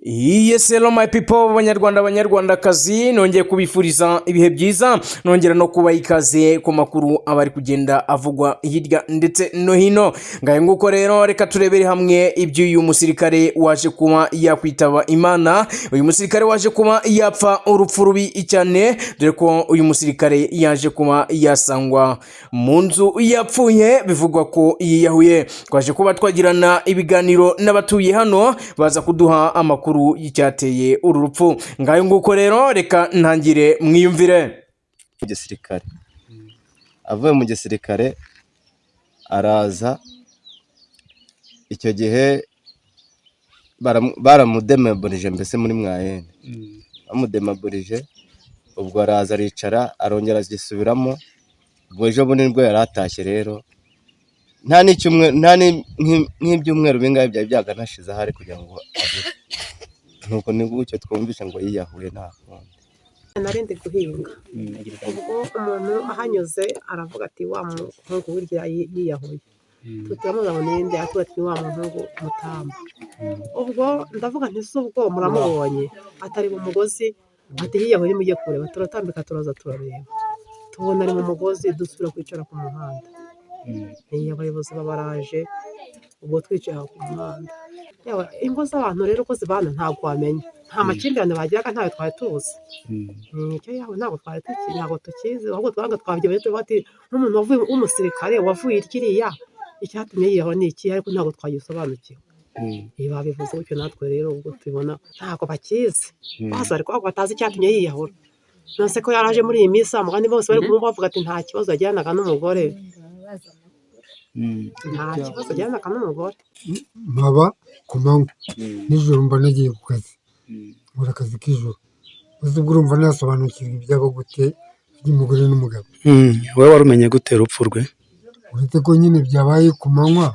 Yes, hello my people, banyarwandakazi, nongeye kubifuriza ibihe byiza, nongera no kuba ikaze ku makuru abari kugenda avugwa hirya ndetse no hino. Ngaye nguko rero reka turebere hamwe ibyo uyu musirikare waje kuba yakwitaba Imana. Uyu musirikare waje kuba yapfa urupfu rubi cyane, dore ko uyu musirikare yaje kuba yasangwa mu nzu yapfuye, bivugwa ko yiyahuye. Twaje kuba twagirana ibiganiro n'abatuye hano, baza kuduha amakuru y'icyateye uru rupfu. Ngayo nguko rero reka ntangire mwiyumvire. Igisirikare avuye mu gisirikare araza, icyo gihe baramudemaburije, mbese muri mwayene bamudemaburije, ubwo araza aricara arongera agisubiramo. Ubwo ejo bundi nibwo yari atashye rero, nta nk'ibyumweru bingahe byari byaganashize ahari kugira ngo agire. Nuko ni gutyo twumvisha ngo yiyahuye nta kundi. Narindi guhinga, ubwo umuntu ahanyuze aravuga ati wa muhungu wirya yiyahuye. Tutamuza ngo ninde, atuba ati wa muhungu Mutamba. Ubwo ndavuga nti se ubwo muramubonye atari mu mugozi, ati yiyahuye mujye kureba. Turatambika turaza turareba, tubona ari mu mugozi, dusubira kwicara ku muhanda. Abayobozi babaraje, ubwo twicaye ku muhanda. Ingo z'abantu rero uko zibana ntabwo wamenya, nta makimbirane bagiraga, ntayo twari tuzi. Icyo yawe ntabwo tukizi, ahubwo twanga twabyibaye tuvuga ati nk'umuntu wavuye w'umusirikare wavuye kiriya, icyatumye yiyaho ni iki, ariko ntabwo twagisobanukiwe. Babivuze gutyo, natwe rero ubwo tubibona ntabwo bakizi, bose ariko batazi icyatumye yiyahura. Nonese ko yaraje muri iyi minsi amugani bose bari kumva bavuga ati nta kibazo yajyanaga n'umugore, nta kibazo yajyanaga n'umugore. Nkaba ku manywa, nijoro mba nagiye ku kazi, nkora akazi k'ijoro. Uzi ubwo urumva nasobanukirwa ibyabo gute by'umugore n'umugabo. Wowe warumenye gute urupfu rwe? Uretse ko nyine byabaye ku manywa,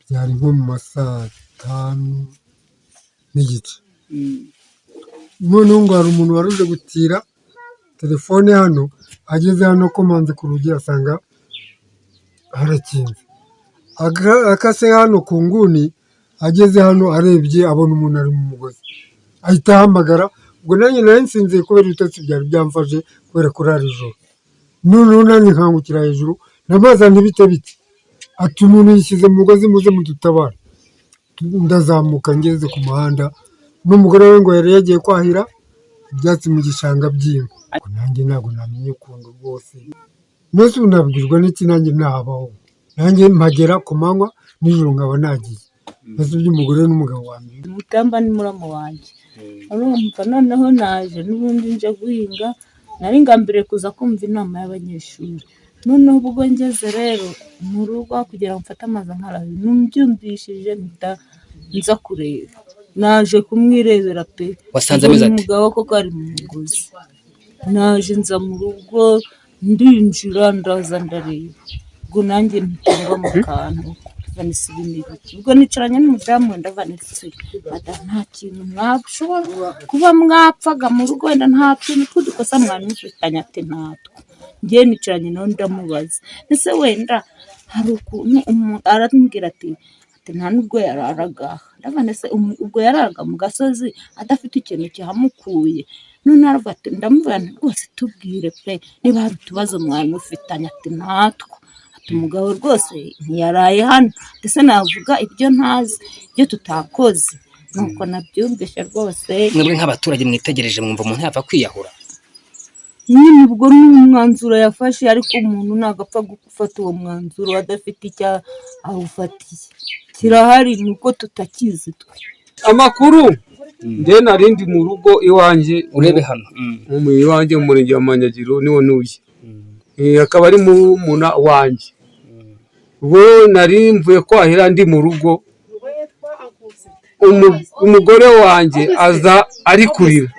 byari nko mu ma saa 5:30. Noneho ngo hari umuntu wari uje gutira telefone hano, ageze hano komanze ku rugi asanga harakinze. Akase hano ku nguni, ageze hano arebye abona umuntu ari mu mugozi, ahita ahamagara. Ubwo nanjye nari nsinziye kubera ibitotsi byari byamfashe kubera kurara ijoro. Noneho nanjye nkangukira hejuru, namaza ntibite ati umuntu yishyize mu mugozi, muze mudutabara. Ndazamuka ngeze ku muhanda, n'umugore we ngo yari yagiye kwahira ibyatsi mu gishanga by'inka. Nanjye ntabwo namenye ukuntu rwose, nose ubu nabwirwa n'iki, nanjye ntahabaho. Nanjye mpagera ku manywa, nijoro nkaba nagiye. Mbese iby'umugore n'umugabo wanjye. Mutamba ni muramu wanjye, urumva. Noneho naje n'ubundi nje guhinga, nari ngambiriye kuza kumva inama y'abanyeshuri. Noneho ubwo ngeze rero mu rugo kugira ngo mfate amazi nkarabe, numbyumvishije mpita nza kureba. Naje kumwirebera pe, wasanze ameze ati umugabo koko ari mu mugozi. Naje nza mu rugo, ndinjira ndaza ndareba, ubwo nanjye mpitanga mu kantu vanisi binibiki. Ubwo nicaranye n'umudamu wenda vanisi, nta kintu mwashobora kuba mwapfaga mu rugo, wenda nta kintu twudukosa mwana mufitanye. Ati natwo. Ngiye nicaranye nawe ndamubaza, ese wenda hari ukuntu arambwira ati nta nubwo yararaga. Ndavanese ubwo yararaga mu gasozi adafite ikintu kihamukuye. None aravuga ati, ndamubwira rwose tubwire pe niba hari utubazo mwana mufitanye. Ati natwo. Ati umugabo rwose ntiyaraye hano, ndetse navuga ibyo ntazi, ibyo tutakoze. Nuko nabyumvishe rwose. Mwebwe nk'abaturage mwitegereje mwumva umuntu yava kwiyahura? Nyine ubwo ni umwanzuro yafashe, ariko umuntu ntabwo apfa gufata uwo mwanzuro adafite icyo awufatiye. Kirahari nuko tutakizi twe. Amakuru njye narindi mu rugo iwanjye, urebe hano mu iwanjye mu murenge wa Manyagiro niwo nuye. Akaba ari muna wanjye. Ubwo nari mvuye kwahira ndi mu rugo, umugore wanjye aza ari kurira.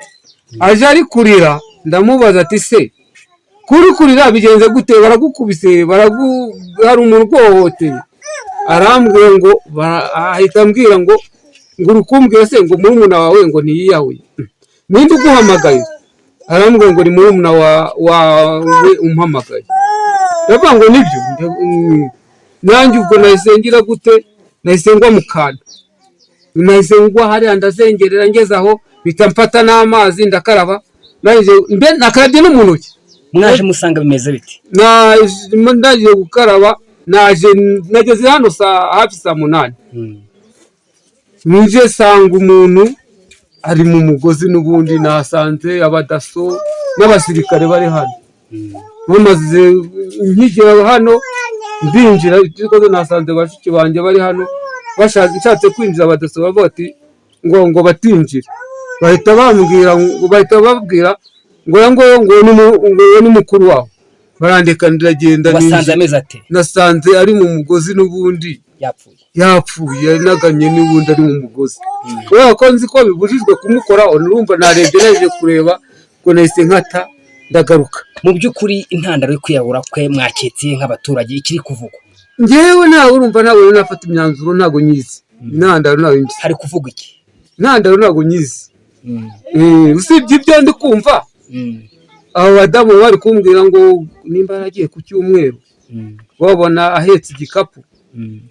Aje ari kurira, ndamubaza ati se kuri kurira bigenze gute, baragukubise, hari umuntu uguhohoteye? Arambwira ngo, ahita ambwira ngo urukumbwira se ngo murumuna wawe ngo ntiyiyahuye. Ninde uguhamagaye? Arambwira ngo ni murumuna wawe umpamagaye. Ndavuga ngo nibyo. Nanjye ubwo nahise ngira gute, nahise ngwa mu kantu. nahise ngwa hariya ndazengerera ngeze aho mpita mfata n'amazi ndakaraba nakarabye no mu ntoki. mwaje musanga bimeze biti? Nagiye gukaraba nageze hano hafi saa 8 ninje sanga umuntu ari mu mugozi n'ubundi nasanze abadaso n'abasirikare bari hano bamaze nkigera hano ndinjira ikoze nasanze bashiki banje bari hano bashatse kwinjira abadaso bavuga ati ngo batinjira bahita babwira ngo ni mukuru wawe barandeka ndagenda wasanze ameze ate? nasanze ari mu mugozi n'ubundi yapfuye naganye n'ubundi ari mu mugozi kubera ko nzi ko bibujijwe kumukora urumva narebye naje kureba ngo nahise nkata ndagaruka. Mu by'ukuri intandaro yo kwiyahura kwe mwaketse nk'abaturage ikiri kuvugwa? Njyewe nawe urumva nawe nafata imyanzuro ntago nyizi intandaro nawe nzi. Hari kuvuga iki? Intandaro ntago nyizi. Usibye ibyo ndi kumva abo badamu bari kumbwira ngo nimba yaragiye ku cyumweru babona ahetse igikapu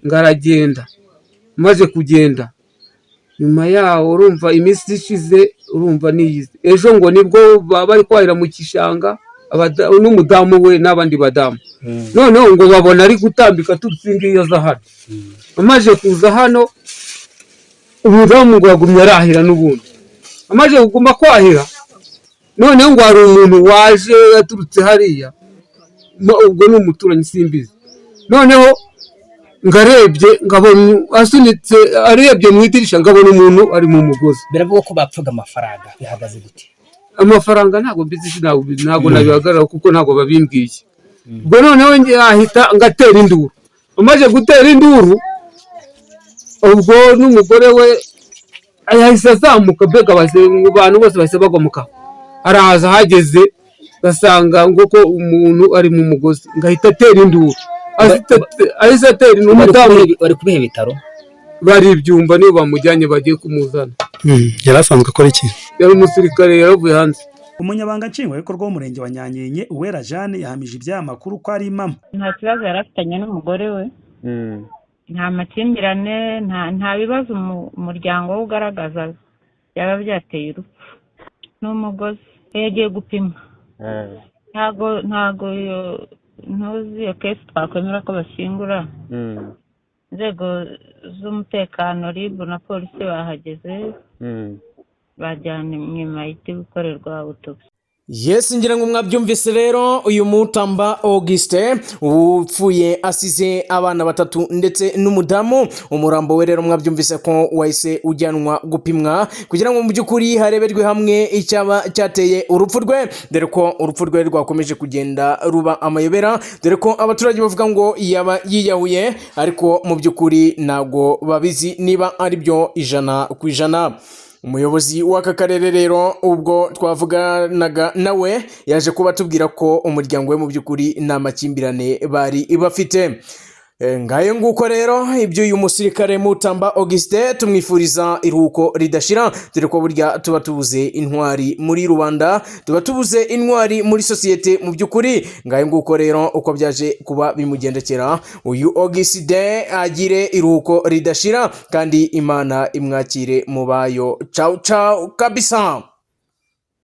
ngaragenda maze kugenda nyuma yaho urumva iminsi ishize urumva niyize ejo ngo nibwo bari kwahira mu kishanga n'umudamu we n'abandi badamu noneho ngo babona ari gutambika tutsingiye za hano amaje kuza hano umudamu ngo yagumye arahira n'ubundi amaje kuguma kwahira noneho ngo hari umuntu waje yaturutse hariya ubwo ni umuturanyi simbizi noneho ngarebye ngabona asunitse arebye mu idirisha ngabona umuntu ari mu mugozi. Biravuga ko bapfaga amafaranga bihagaze gute? Amafaranga ntago mbizi ntago nabihagarara kuko ntago babimbwiye. Ubwo noneho nge ahita ngatera induru amaze gutera induru ubwo n'umugore we yahise azamuka mbega abantu bose bahise bagwamuka araza hageze gasanga ngo ko umuntu ari mu mugozi ngahita atera induru ahise atera n'umudamu. Bari kubihe bitaro? Bari ibyumba niyo bamujyanye bagiye kumuzana. Yari asanzwe akora iki? Yari umusirikare yaravuye hanze. Umunyabanga nshingwabikorwa w'umurenge wa Nyanyenye Uwera Jeanne yahamije iby'aya makuru ko ari impamo. Nta kibazo yari afitanye n'umugore we, nta makimbirane, nta bibazo umuryango we ugaragaza byaba byateye urupfu. N'umugozi yagiye gupima ntago ntuzi iyo kesi twakwemera ko bashyingura. Inzego z'umutekano RIB na polisi bahageze bajyana nyuma y'iti gukorerwa autopsy. Yes, ngira ngo mwabyumvise rero uyu Mutamba Auguste upfuye asize abana 3 ndetse n'umudamu. Umurambo we rero mwabyumvise ko wahise ujyanwa gupimwa kugira ngo mu by'ukuri hareberwe hamwe icyaba cyateye urupfu rwe, dore ko urupfu rwe rwakomeje kugenda ruba amayobera, dore ko abaturage bavuga ngo yaba yiyahuye ariko mu by'ukuri nago babizi niba ari byo 100%. Umuyobozi w'aka karere rero ubwo twavuganaga nawe yaje kuba tubwira ko umuryango we mu by'ukuri nta makimbirane bari bafite. Ngayo nguko rero ibyo uyu musirikare Mutamba Auguste tumwifuriza iruhuko ridashira, dore ko burya tuba tubuze intwari muri rubanda, tuba tubuze intwari muri societe mu by'ukuri. Ngayo nguko rero uko byaje kuba bimugendekera uyu Auguste, agire iruhuko ridashira kandi Imana imwakire mu bayo. Ciao ciao kabisa.